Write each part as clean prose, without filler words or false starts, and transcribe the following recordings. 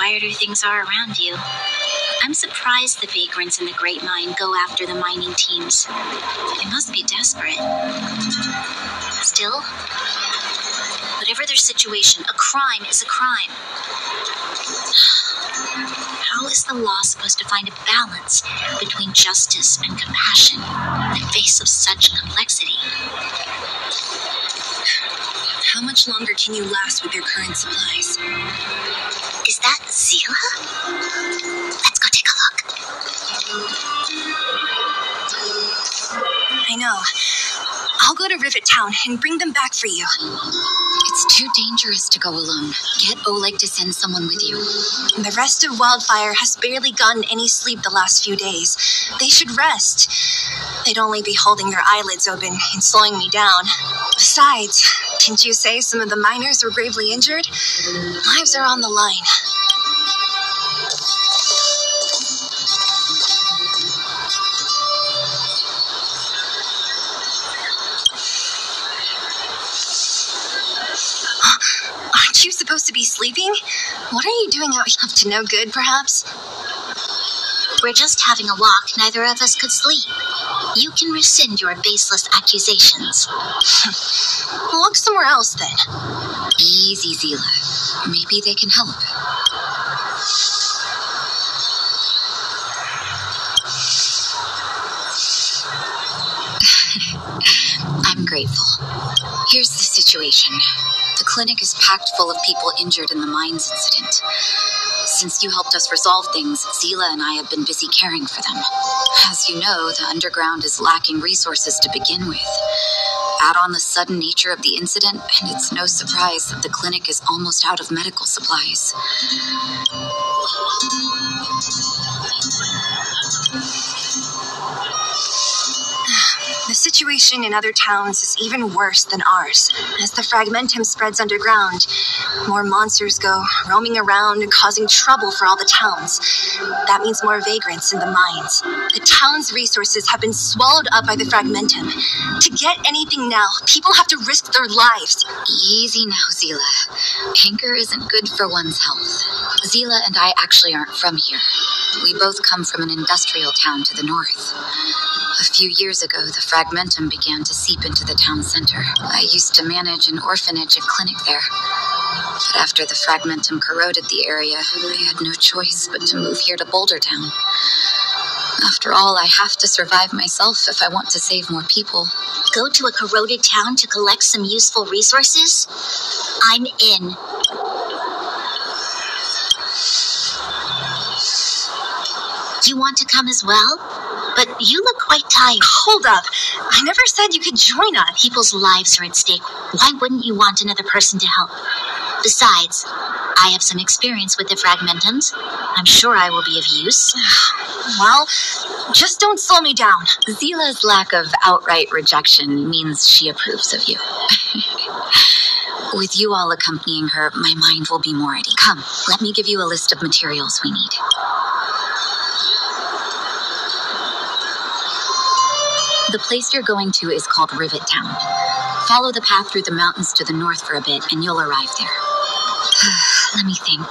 quieter things are around you. I'm surprised the vagrants in the Great Mine go after the mining teams. They must be desperate. Still, whatever their situation, a crime is a crime. How is the law supposed to find a balance between justice and compassion in the face of such complexity? How much longer can you last with your current supplies? Is that Seele? Let's go take a look. I know. I'll go to Rivet Town and bring them back for you. It's too dangerous to go alone. Get Oleg to send someone with you. The rest of Wildfire has barely gotten any sleep the last few days. They should rest. They'd only be holding their eyelids open and slowing me down. Besides, didn't you say some of the miners were gravely injured? Lives are on the line. Aren't you supposed to be sleeping? What are you doing out up to no good, perhaps? We're just having a walk. Neither of us could sleep. You can rescind your baseless accusations. Look somewhere else, then. Easy, Seele. Maybe they can help. I'm grateful. Here's the situation. The clinic is packed full of people injured in the mines incident. Since you helped us resolve things, Seele and I have been busy caring for them. As you know, the underground is lacking resources to begin with. Add on the sudden nature of the incident, and it's no surprise that the clinic is almost out of medical supplies. The situation in other towns is even worse than ours. As the Fragmentum spreads underground, more monsters go roaming around and causing trouble for all the towns. That means more vagrants in the mines. The town's resources have been swallowed up by the Fragmentum. To get anything now, people have to risk their lives. Easy now, Seele. Anger isn't good for one's health. Seele and I actually aren't from here. We both come from an industrial town to the north. A few years ago, the Fragmentum began to seep into the town center. I used to manage an orphanage and clinic there. But after the Fragmentum corroded the area, I had no choice but to move here to Boulder Town. After all, I have to survive myself if I want to save more people. Go to a corroded town to collect some useful resources? I'm in. Do you want to come as well? But you look quite tired. Hold up. I never said you could join us. People's lives are at stake. Why wouldn't you want another person to help? Besides, I have some experience with the Fragmentums. I'm sure I will be of use. Well, just don't slow me down. Seele's lack of outright rejection means she approves of you. With you all accompanying her, my mind will be more at ease. Come, let me give you a list of materials we need. The place you're going to is called Rivet Town. Follow the path through the mountains to the north for a bit, and you'll arrive there. Let me think.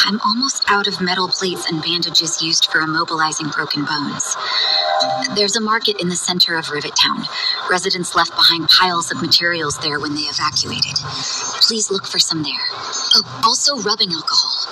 I'm almost out of metal plates and bandages used for immobilizing broken bones. There's a market in the center of Rivet Town. Residents left behind piles of materials there when they evacuated. Please look for some there. Oh, also rubbing alcohol.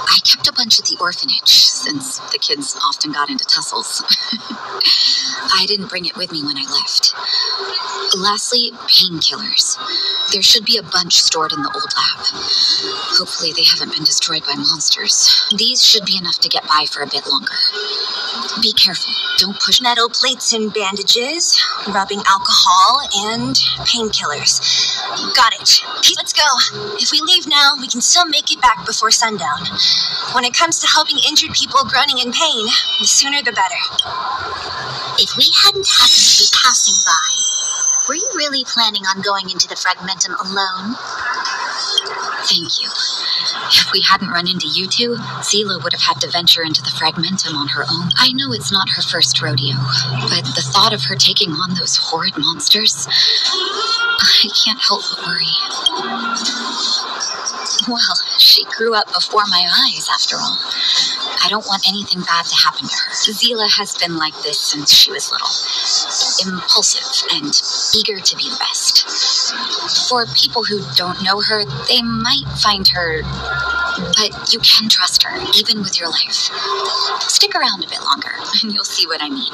I kept a bunch at the orphanage, since the kids often got into tussles. I didn't bring it with me when I left. Lastly, painkillers. There should be a bunch stored in the old lab. Hopefully they haven't been destroyed by monsters. These should be enough to get by for a bit longer. Be careful. Don't push. Metal plates and bandages, rubbing alcohol, and painkillers. Got it. Let's go. If we leave now, we can still make it back before sundown. When it comes to helping injured people groaning in pain, the sooner the better. If we hadn't happened to be passing by, were you really planning on going into the Fragmentum alone? Thank you. If we hadn't run into you two, Seele would have had to venture into the Fragmentum on her own. I know it's not her first rodeo, but the thought of her taking on those horrid monsters, I can't help but worry. Well, She grew up before my eyes, after all. I don't want anything bad to happen to her. Seele has been like this since she was little. Impulsive and eager to be the best. For people who don't know her, they might find her... But you can trust her, even with your life. Stick around a bit longer, and you'll see what I mean.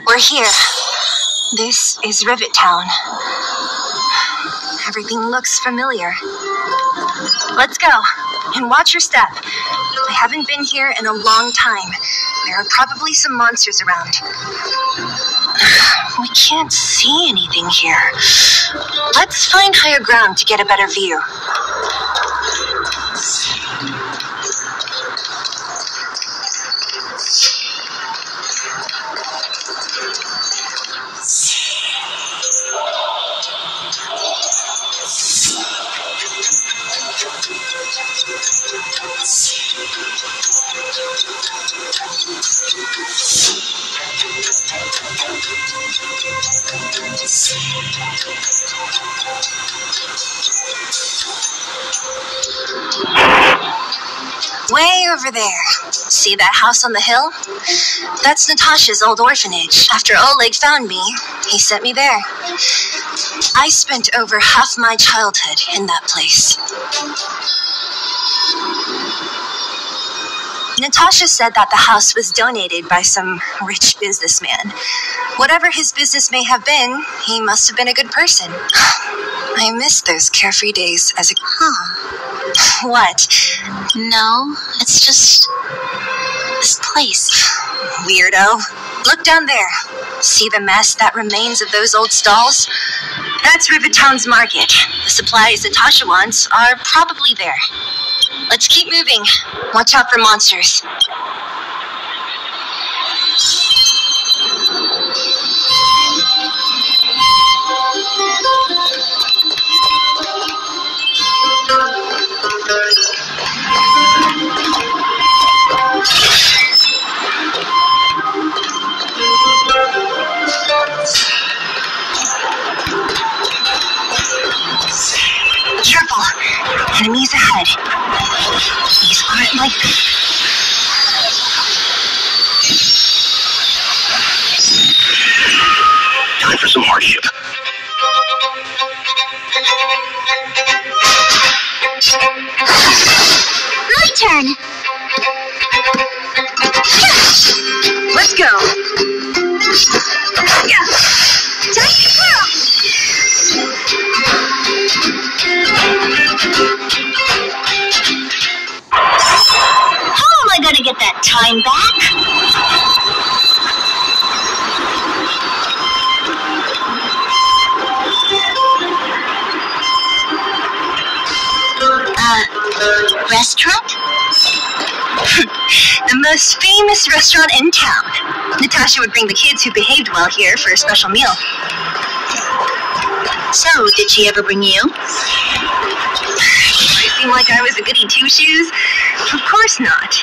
We're here. This is Rivet Town. Everything looks familiar. Let's go, and watch your step. I haven't been here in a long time. There are probably some monsters around. We can't see anything here. Let's find higher ground to get a better view. Way over there. See that house on the hill? That's Natasha's old orphanage. After Oleg found me, he sent me there. I spent over half my childhood in that place. Natasha said that the house was donated by some rich businessman. Whatever his business may have been, he must have been a good person. I miss those carefree days as a... What? No, it's just... this place. Weirdo. Look down there. See the mess that remains of those old stalls? That's Rivet Town's market. The supplies Natasha wants are probably there. Let's keep moving. Watch out for monsters. Careful! Enemies ahead. These aren't like... Time for some hardship. My turn! Let's go! Yeah! Time to go! How am I gonna get that time back? Restaurant? The most famous restaurant in town. Natasha would bring the kids who behaved well here for a special meal. So, did she ever bring you? I seem like I was a goody two-shoes? Of course not.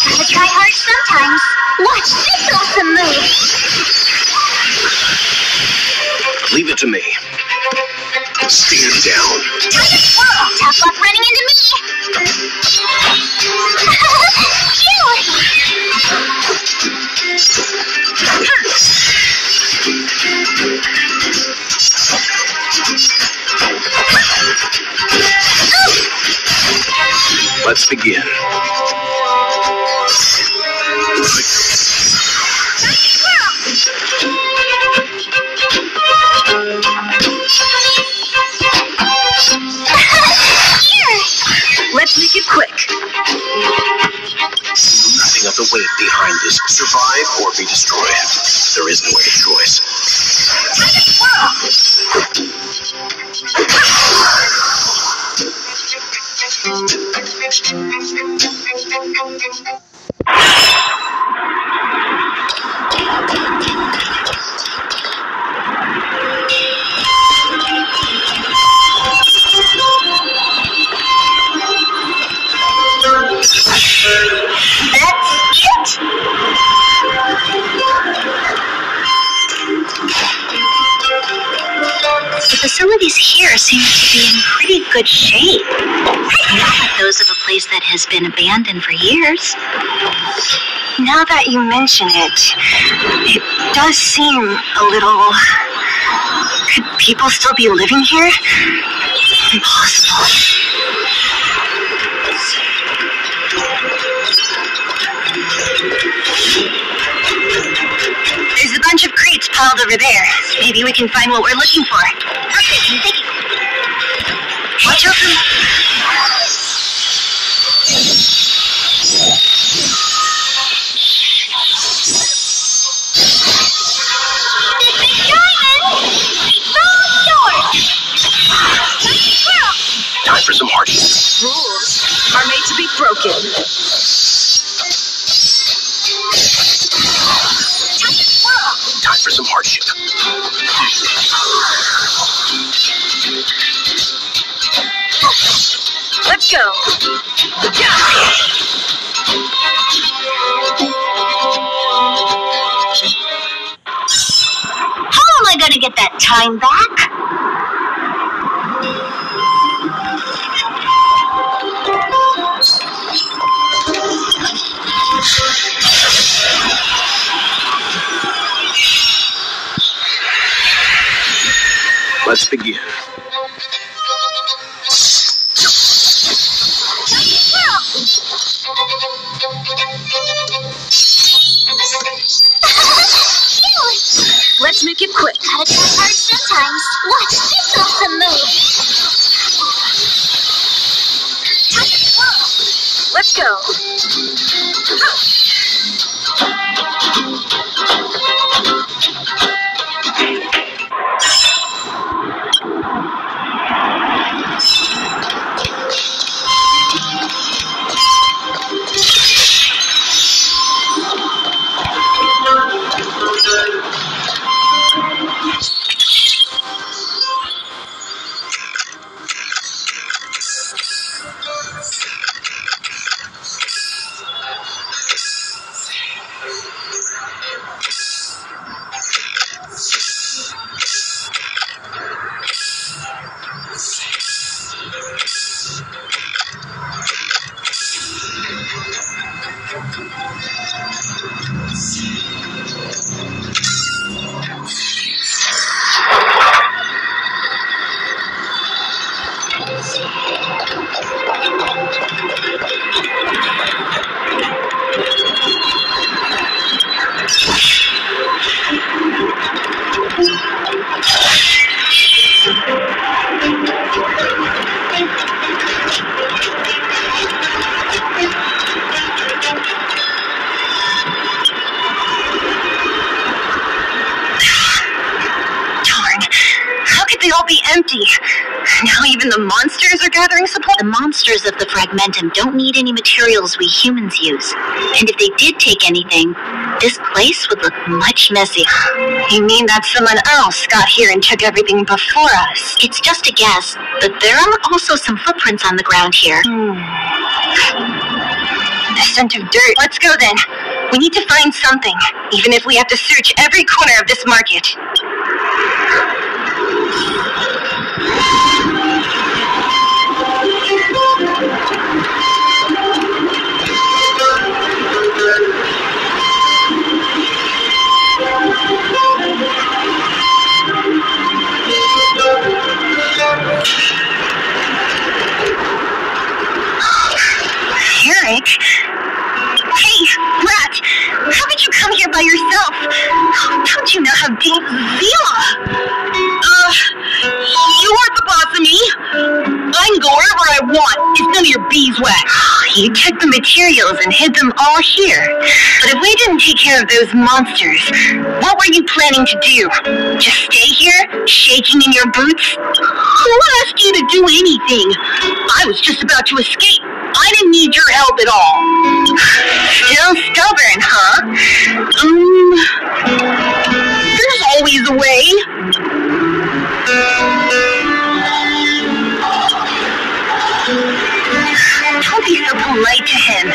Gotta try hard sometimes. Watch this awesome move! Leave it to me. Stand down. Whoa, tough luck running into me! Let's begin. Survive or be destroyed. There is no other choice. The facilities here seem to be in pretty good shape. Not like those of a place that has been abandoned for years. Now that you mention it, it does seem a little... Could people still be living here? Impossible. There's a bunch of crates piled over there. Maybe we can find what we're looking for. Okay, watch out for... Time for some hardship. Rules are made to be broken. Time for some hardship. Let's go. How am I gonna get that time back? Let's begin. Let's make it quick. Gotta try hard sometimes. Watch this awesome move. Let's go. Empty. Now even the monsters are gathering support. The monsters of the Fragmentum don't need any materials we humans use. And if they did take anything, this place would look much messier. You mean that someone else got here and took everything before us? It's just a guess, but there are also some footprints on the ground here. The scent of dirt. Let's go then. We need to find something, even if we have to search every corner of this market. Eric? Hey, Rat! How did you come here by yourself? Don't you know how deep Seele? You aren't the boss of me. I can go wherever I want. It's none of your beeswax. You took the materials and hid them all here. But if we didn't take care of those monsters, what were you planning to do? Just stay here, shaking in your boots? Who asked you to do anything? I was just about to escape. I didn't need your help at all. Still stubborn, huh? There's always a way. Don't be so polite to him.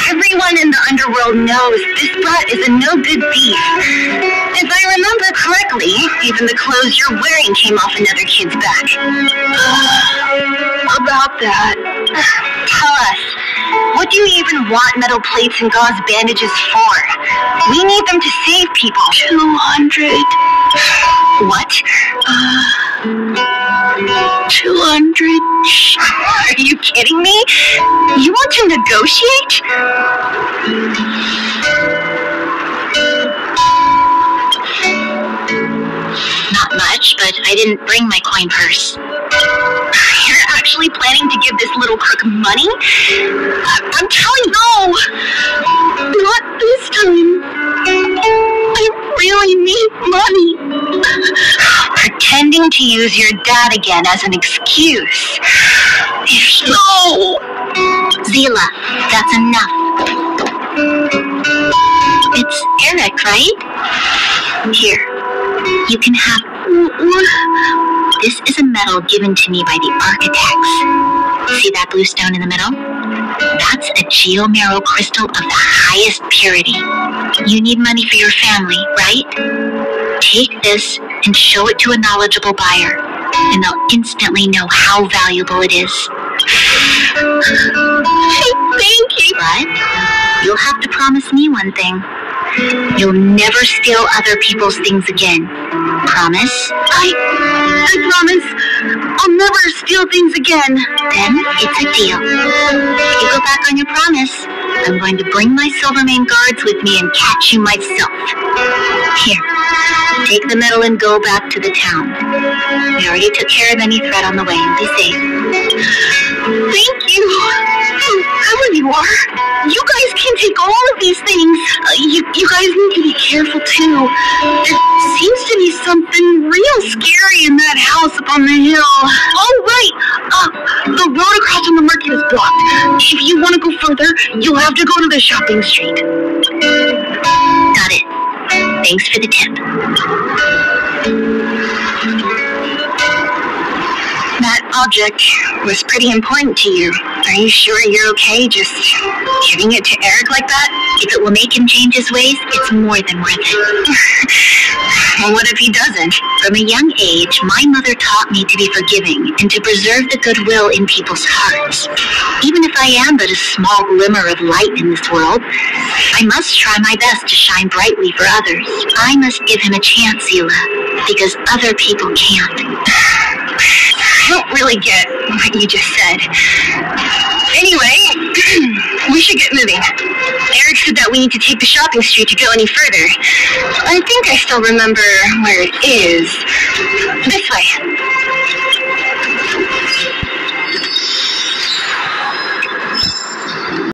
Everyone in the underworld knows this brat is a no-good thief. If I remember correctly, even the clothes you're wearing came off another kid's back. About that, tell us, what do you even want metal plates and gauze bandages for? We need them to save people. 200. What? 200. Are you kidding me? You want to negotiate? Not much, but I didn't bring my coin purse. You're actually planning to give this little crook money? I'm telling you, no! Not this time. I really need money. Pretending to use your dad again as an excuse. No! Seele, that's enough. It's Eric, right? Here, you can have... This is a medal given to me by the architects. See that blue stone in the middle? That's a geomarrow crystal of the highest purity. You need money for your family, right? Take this and show it to a knowledgeable buyer, and they'll instantly know how valuable it is. Thank you. But you'll have to promise me one thing. You'll never steal other people's things again. Promise? I promise. I'll never steal things again. Then it's a deal. If you go back on your promise, I'm going to bring my Silvermane guards with me and catch you myself. Here, take the medal and go back to the town. We already took care of any threat on the way. Be safe. Thank you. Whoever you are, you guys can take all of these things. You guys need to be careful too. There seems to be something real scary in that house up on the hill. Oh, right. The road across from the market is blocked. If you want to go further, you'll have to go to the shopping street. Got it. Thanks for the tip. That object was pretty important to you. Are you sure you're okay just giving it to Eric like that? If it will make him change his ways, it's more than worth it. And what if he doesn't? From a young age, my mother taught me to be forgiving and to preserve the goodwill in people's hearts. Even if I am but a small glimmer of light in this world, I must try my best to shine brightly for others. I must give him a chance, Seele, because other people can't. I don't really get what you just said. Anyway, we should get moving. Eric said that we need to take the shopping street to go any further. I think I still remember where it is. This way.